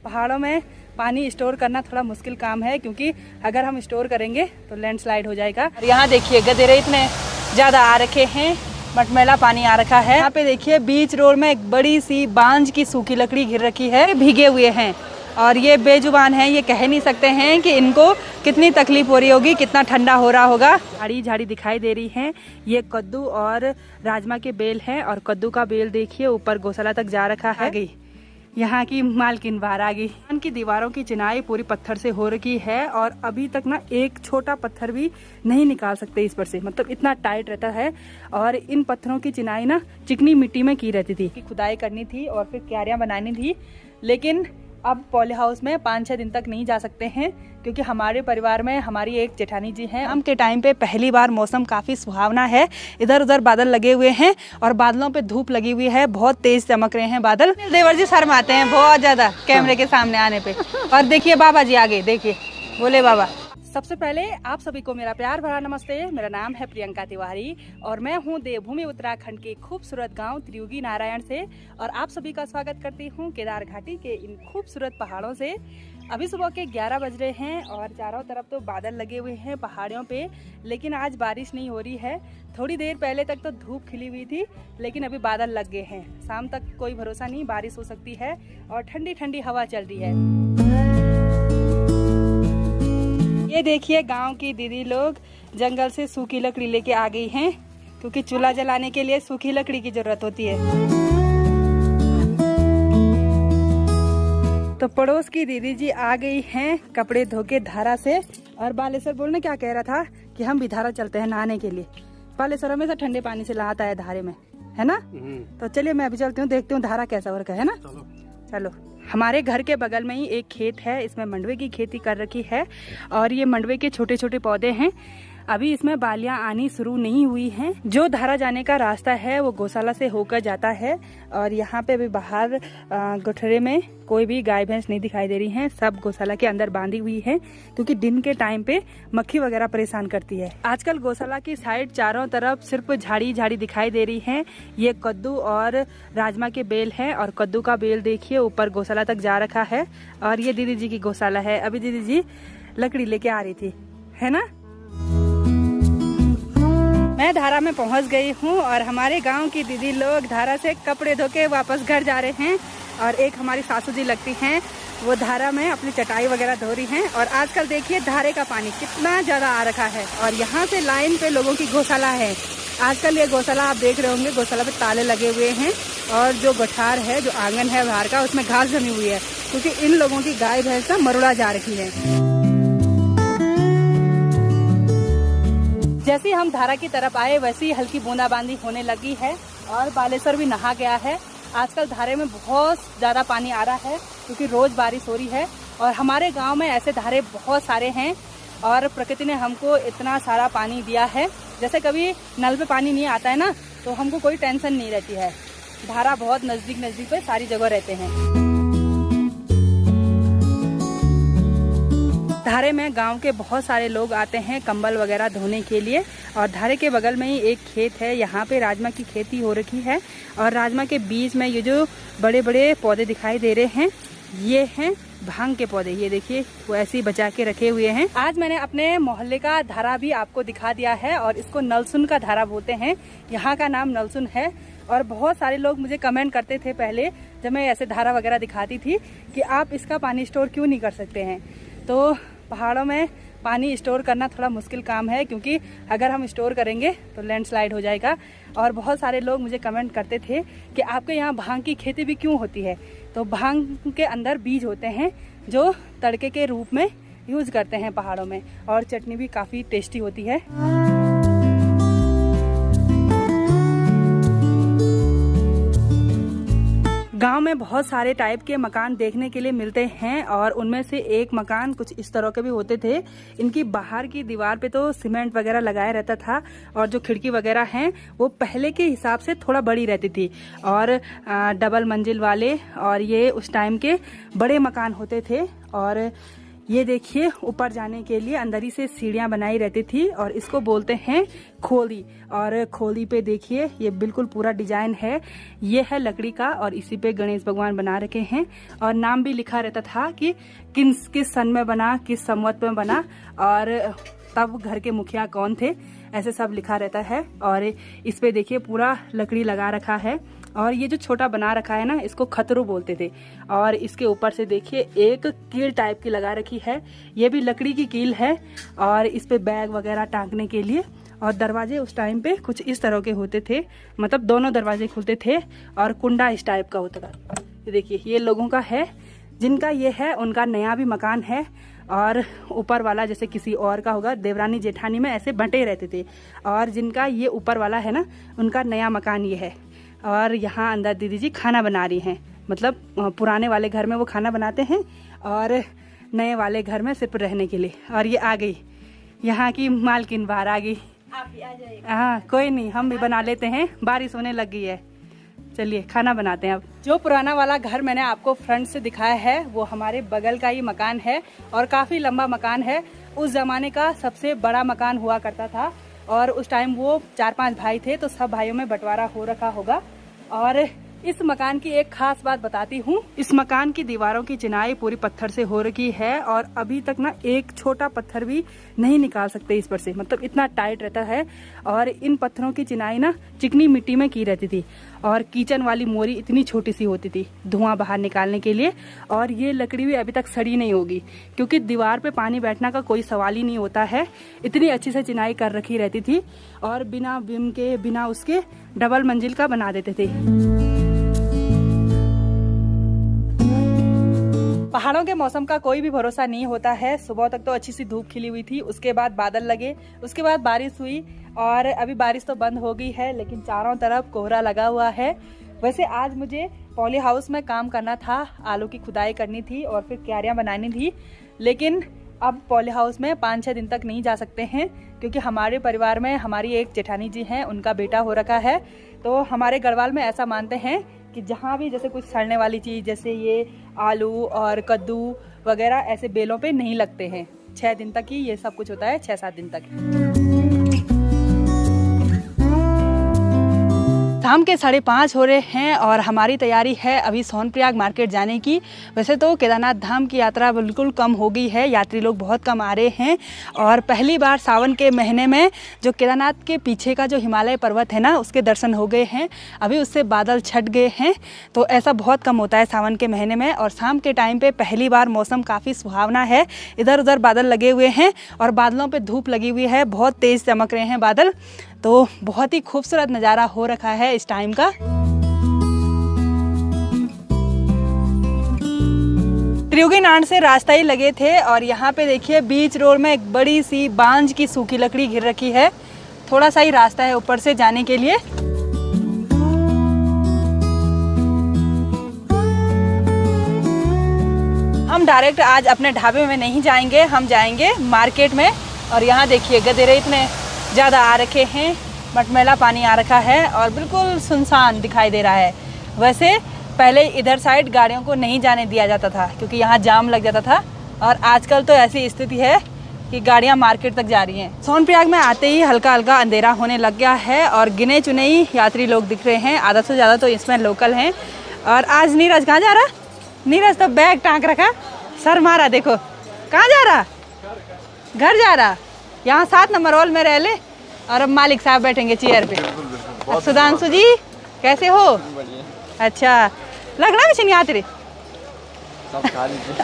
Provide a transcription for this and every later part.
पहाड़ों में पानी स्टोर करना थोड़ा मुश्किल काम है, क्योंकि अगर हम स्टोर करेंगे तो लैंडस्लाइड हो जाएगा। और यहाँ देखिए गधेरे इतने ज़्यादा आ रखे हैं, मटमैला पानी आ रखा है। यहाँ पे देखिए बीच रोड में एक बड़ी सी बांज की सूखी लकड़ी गिर रखी है, भीगे हुए हैं और ये बेजुबान हैं, ये कह नहीं सकते हैं कि इनको कितनी तकलीफ हो रही होगी, कितना ठंडा हो रहा होगा। झाड़ी झाड़ी दिखाई दे रही हैं, ये कद्दू और राजमा के बेल हैं और कद्दू का बेल देखिए ऊपर गौशाला तक जा रखा है। गई यहाँ की मालकिन बाहर आ गई। की दीवारों की चिनाई पूरी पत्थर से हो रखी है और अभी तक ना एक छोटा पत्थर भी नहीं निकाल सकते इस पर से, मतलब इतना टाइट रहता है। और इन पत्थरों की चिनाई ना चिकनी मिट्टी में की रहती थी, खुदाई करनी थी और फिर क्यारियां बनानी थी। लेकिन अब पॉली हाउस में 5-6 दिन तक नहीं जा सकते हैं, क्योंकि हमारे परिवार में हमारी एक जेठानी जी हैं। शाम के टाइम पे पहली बार मौसम काफ़ी सुहावना है, इधर उधर बादल लगे हुए हैं और बादलों पे धूप लगी हुई है, बहुत तेज चमक रहे हैं बादल। देवर जी शर्माते हैं बहुत ज़्यादा कैमरे के सामने आने पे। और देखिए बाबा जी आगे देखिए, बोले बाबा। सबसे पहले आप सभी को मेरा प्यार भरा नमस्ते। मेरा नाम है प्रियंका तिवारी और मैं हूं देवभूमि उत्तराखंड के खूबसूरत गांव त्रियुगी नारायण से, और आप सभी का स्वागत करती हूं केदार घाटी के इन खूबसूरत पहाड़ों से। अभी सुबह के 11 बज रहे हैं और चारों तरफ तो बादल लगे हुए हैं पहाड़ियों पे, लेकिन आज बारिश नहीं हो रही है। थोड़ी देर पहले तक तो धूप खिली हुई थी, लेकिन अभी बादल लग गए हैं। शाम तक कोई भरोसा नहीं, बारिश हो सकती है और ठंडी ठंडी हवा चल रही है। ये देखिए गांव की दीदी लोग जंगल से सूखी लकड़ी लेके आ गई हैं, क्योंकि चूल्हा जलाने के लिए सूखी लकड़ी की जरूरत होती है। तो पड़ोस की दीदी जी आ गई हैं कपड़े धो के धारा से। और बालेश्वर बोलने क्या कह रहा था कि हम भी धारा चलते हैं नहाने के लिए। बालेश्वर हमेशा ठंडे पानी से नहाता है धारे में, है ना? तो चलिए मैं अभी चलती हूँ, देखती हूँ धारा कैसा हो रखा है ना। चलो। हमारे घर के बगल में ही एक खेत है, इसमें मंडवे की खेती कर रखी है और ये मंडवे के छोटे छोटे पौधे हैं। अभी इसमें बालियां आनी शुरू नहीं हुई हैं। जो धारा जाने का रास्ता है वो गौशाला से होकर जाता है और यहाँ पे भी बाहर गठरे में कोई भी गाय भैंस नहीं दिखाई दे रही हैं, सब गौशाला के अंदर बांधी हुई है, क्योंकि दिन के टाइम पे मक्खी वगैरह परेशान करती है। आजकल गौशाला की साइड चारों तरफ सिर्फ झाड़ी झाड़ी दिखाई दे रही है। ये कद्दू और राजमा के बेल है और कद्दू का बेल देखिए ऊपर गौशाला तक जा रखा है। और ये दीदी जी की गौशाला है। अभी दीदी जी लकड़ी लेके आ रही थी, है ना? मैं धारा में पहुंच गई हूं और हमारे गांव की दीदी लोग धारा से कपड़े धो के वापस घर जा रहे हैं। और एक हमारी सासू जी लगती हैं, वो धारा में अपनी चटाई वगैरह धो रही हैं। और आजकल देखिए धारे का पानी कितना ज़्यादा आ रखा है और यहाँ से लाइन पे लोगों की गौशाला है। आजकल ये गौशाला आप देख रहे होंगे, गौशाला पे ताले लगे हुए हैं और जो गठार है, जो आंगन है बाहर का, उसमें घास जमी हुई है, क्योंकि इन लोगों की गाय भैंस ना मरुड़ा जा रखी है। जैसे हम धारा की तरफ आए वैसे ही हल्की बूंदाबांदी होने लगी है और बालेश्वर भी नहा गया है। आजकल धारे में बहुत ज़्यादा पानी आ रहा है, क्योंकि रोज़ बारिश हो रही है और हमारे गांव में ऐसे धारे बहुत सारे हैं और प्रकृति ने हमको इतना सारा पानी दिया है। जैसे कभी नल पे पानी नहीं आता है ना, तो हमको कोई टेंशन नहीं रहती है। धारा बहुत नज़दीक नज़दीक पे सारी जगह रहते हैं। धारे में गांव के बहुत सारे लोग आते हैं कंबल वगैरह धोने के लिए। और धारे के बगल में ही एक खेत है, यहाँ पे राजमा की खेती हो रखी है और राजमा के बीच में ये जो बड़े बड़े पौधे दिखाई दे रहे हैं, ये हैं भांग के पौधे। ये देखिए वो ऐसे ही बचा के रखे हुए हैं। आज मैंने अपने मोहल्ले का धारा भी आपको दिखा दिया है और इसको नलसुन का धारा बोलते हैं। यहाँ का नाम नलसुन है। और बहुत सारे लोग मुझे कमेंट करते थे पहले, जब मैं ऐसे धारा वगैरह दिखाती थी, कि आप इसका पानी स्टोर क्यों नहीं कर सकते हैं। तो पहाड़ों में पानी स्टोर करना थोड़ा मुश्किल काम है, क्योंकि अगर हम स्टोर करेंगे तो लैंडस्लाइड हो जाएगा। और बहुत सारे लोग मुझे कमेंट करते थे कि आपके यहाँ भांग की खेती भी क्यों होती है। तो भांग के अंदर बीज होते हैं जो तड़के के रूप में यूज़ करते हैं पहाड़ों में, और चटनी भी काफ़ी टेस्टी होती है। गांव में बहुत सारे टाइप के मकान देखने के लिए मिलते हैं और उनमें से एक मकान कुछ इस तरह के भी होते थे। इनकी बाहर की दीवार पे तो सीमेंट वगैरह लगाया रहता था और जो खिड़की वगैरह हैं वो पहले के हिसाब से थोड़ा बड़ी रहती थी और डबल मंजिल वाले, और ये उस टाइम के बड़े मकान होते थे। और ये देखिए ऊपर जाने के लिए अंदर ही से सीढ़ियां बनाई रहती थी और इसको बोलते हैं खोली। और खोली पे देखिए ये बिल्कुल पूरा डिजाइन है, ये है लकड़ी का और इसी पे गणेश भगवान बना रखे हैं और नाम भी लिखा रहता था कि किस सन में बना, किस संवत में बना और तब घर के मुखिया कौन थे, ऐसे सब लिखा रहता है। और इस पे देखिए पूरा लकड़ी लगा रखा है और ये जो छोटा बना रखा है ना, इसको खतरू बोलते थे। और इसके ऊपर से देखिए एक कील टाइप की लगा रखी है, ये भी लकड़ी की कील है और इस पे बैग वगैरह टांगने के लिए। और दरवाजे उस टाइम पे कुछ इस तरह के होते थे, मतलब दोनों दरवाजे खुलते थे और कुंडा इस टाइप का होता था। ये देखिए ये लोगों का है, जिनका ये है उनका नया भी मकान है और ऊपर वाला जैसे किसी और का होगा, देवरानी जेठानी में ऐसे बंटे रहते थे। और जिनका ये ऊपर वाला है ना, उनका नया मकान ये है। और यहाँ अंदर दीदी जी खाना बना रही हैं, मतलब पुराने वाले घर में वो खाना बनाते हैं और नए वाले घर में सिर्फ रहने के लिए। और ये आ गई यहाँ की मालकिन, बाहर आ गई। आप भी आ जाइए। हाँ कोई नहीं, हम भी बना लेते हैं, बारिश होने लग गई है। चलिए खाना बनाते हैं अब। जो पुराना वाला घर मैंने आपको फ्रंट से दिखाया है वो हमारे बगल का ही मकान है और काफ़ी लंबा मकान है। उस ज़माने का सबसे बड़ा मकान हुआ करता था और उस टाइम वो 4-5 भाई थे, तो सब भाइयों में बंटवारा हो रखा होगा। और इस मकान की एक खास बात बताती हूँ, इस मकान की दीवारों की चिनाई पूरी पत्थर से हो रखी है और अभी तक ना एक छोटा पत्थर भी नहीं निकाल सकते इस पर से, मतलब इतना टाइट रहता है। और इन पत्थरों की चिनाई ना चिकनी मिट्टी में की रहती थी और किचन वाली मोरी इतनी छोटी सी होती थी धुआं बाहर निकालने के लिए। और ये लकड़ी भी अभी तक सड़ी नहीं होगी क्योंकि दीवार पे पानी बैठना का कोई सवाल ही नहीं होता है, इतनी अच्छी से चिनाई कर रखी रहती थी। और बिना बिम के बिना उसके डबल मंजिल का बना देते थे। पहाड़ों के मौसम का कोई भी भरोसा नहीं होता है। सुबह तक तो अच्छी सी धूप खिली हुई थी, उसके बाद बादल लगे, उसके बाद बारिश हुई और अभी बारिश तो बंद हो गई है लेकिन चारों तरफ कोहरा लगा हुआ है। वैसे आज मुझे पॉली हाउस में काम करना था, आलू की खुदाई करनी थी और फिर क्यारियां बनानी थी, लेकिन अब पॉली हाउस में 5-6 दिन तक नहीं जा सकते हैं क्योंकि हमारे परिवार में हमारी एक जेठानी जी हैं, उनका बेटा हो रखा है। तो हमारे गढ़वाल में ऐसा मानते हैं कि जहाँ भी जैसे कुछ सड़ने वाली चीज़ जैसे ये आलू और कद्दू वगैरह ऐसे बेलों पे नहीं लगते हैं। 6 दिन तक ही ये सब कुछ होता है, 6-7 दिन तक। शाम के 5:30 हो रहे हैं और हमारी तैयारी है अभी सोनप्रयाग मार्केट जाने की। वैसे तो केदारनाथ धाम की यात्रा बिल्कुल कम हो गई है, यात्री लोग बहुत कम आ रहे हैं और पहली बार सावन के महीने में जो केदारनाथ के पीछे का जो हिमालय पर्वत है ना, उसके दर्शन हो गए हैं। अभी उससे बादल छट गए हैं, तो ऐसा बहुत कम होता है सावन के महीने में। और शाम के टाइम पे पहली बार मौसम काफ़ी सुहावना है, इधर उधर बादल लगे हुए हैं और बादलों पे धूप लगी हुई है, बहुत तेज़ चमक रहे हैं बादल, तो बहुत ही खूबसूरत नज़ारा हो रखा है इस टाइम का। त्रियुगी नान से रास्ता ही लगे थे और यहाँ पे देखिए बीच रोड में एक बड़ी सी बांज की सूखी लकड़ी घिर रखी है, थोड़ा सा ही रास्ता है ऊपर से जाने के लिए। हम डायरेक्ट आज अपने ढाबे में नहीं जाएंगे, हम जाएंगे मार्केट में। और यहाँ देखिए गधेरे इतने ज़्यादा आ रखे हैं, मटमैला पानी आ रखा है और बिल्कुल सुनसान दिखाई दे रहा है। वैसे पहले इधर साइड गाड़ियों को नहीं जाने दिया जाता था क्योंकि यहाँ जाम लग जाता था और आजकल तो ऐसी स्थिति है कि गाड़ियाँ मार्केट तक जा रही हैं। सोनप्रयाग में आते ही हल्का हल्का अंधेरा होने लग गया है और गिने चुने ही यात्री लोग दिख रहे हैं, आधा से ज़्यादा तो इसमें लोकल हैं। और आज नीरज कहाँ जा रहा? नीरज तो बैग टांग रखा, सर मारा, देखो कहाँ जा रहा? घर जा रहा। यहाँ 7 नंबर हॉल में रह ले और अब मालिक साहब बैठेंगे चेयर पे। सुधांशु जी कैसे हो? अच्छा, लगना कुछ नहीं आते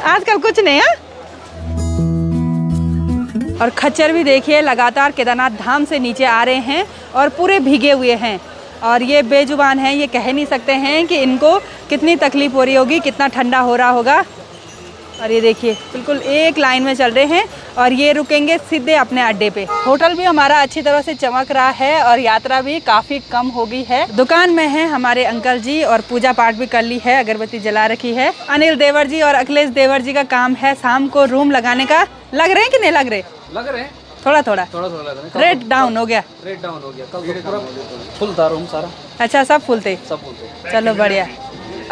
आजकल कुछ नहीं है। और खच्चर भी देखिए लगातार केदारनाथ धाम से नीचे आ रहे हैं और पूरे भीगे हुए हैं और ये बेजुबान हैं, ये कह नहीं सकते हैं कि इनको कितनी तकलीफ हो रही होगी, कितना ठंडा हो रहा होगा। और ये देखिए बिल्कुल एक लाइन में चल रहे हैं और ये रुकेंगे सीधे अपने अड्डे पे। होटल भी हमारा अच्छी तरह से चमक रहा है और यात्रा भी काफ़ी कम हो गई है। दुकान में है हमारे अंकल जी और पूजा पाठ भी कर ली है, अगरबत्ती जला रखी है। अनिल देवर जी और अखिलेश देवर जी का काम है शाम को रूम लगाने का। लग रहे हैं कि नहीं लग रहे? लग रहे हैं थोड़ा थोड़ा रेट डाउन हो गया। रेट डाउन हो गया, कल पूरा फुल था रूम सारा। अच्छा, सब फुल थे? सब फुल थे। चलो बढ़िया।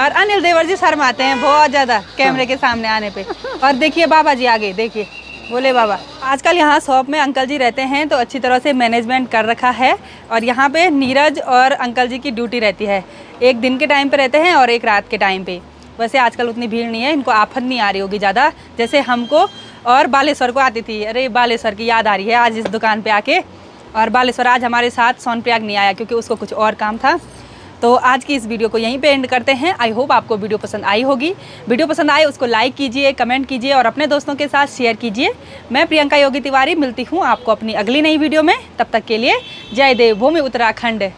और अनिल देवर जी शर्माते हैं बहुत ज़्यादा कैमरे के सामने आने पे। और देखिए बाबा जी आगे देखिए, बोले बाबा। आजकल यहाँ शॉप में अंकल जी रहते हैं तो अच्छी तरह से मैनेजमेंट कर रखा है। और यहाँ पे नीरज और अंकल जी की ड्यूटी रहती है, एक दिन के टाइम पे रहते हैं और एक रात के टाइम पे। वैसे आजकल उतनी भीड़ नहीं है, इनको आफत नहीं आ रही होगी ज़्यादा, जैसे हमको और बालेश्वर को आती थी। अरे बालेश्वर की याद आ रही है आज इस दुकान पे आके। और बालेश्वर आज हमारे साथ सोनप्रयाग नहीं आया क्योंकि उसको कुछ और काम था। तो आज की इस वीडियो को यहीं पे एंड करते हैं। आई होप आपको वीडियो पसंद आई होगी। वीडियो पसंद आए उसको लाइक कीजिए, कमेंट कीजिए और अपने दोस्तों के साथ शेयर कीजिए। मैं प्रियंका योगी तिवारी मिलती हूँ आपको अपनी अगली नई वीडियो में। तब तक के लिए जय देवभूमि उत्तराखंड।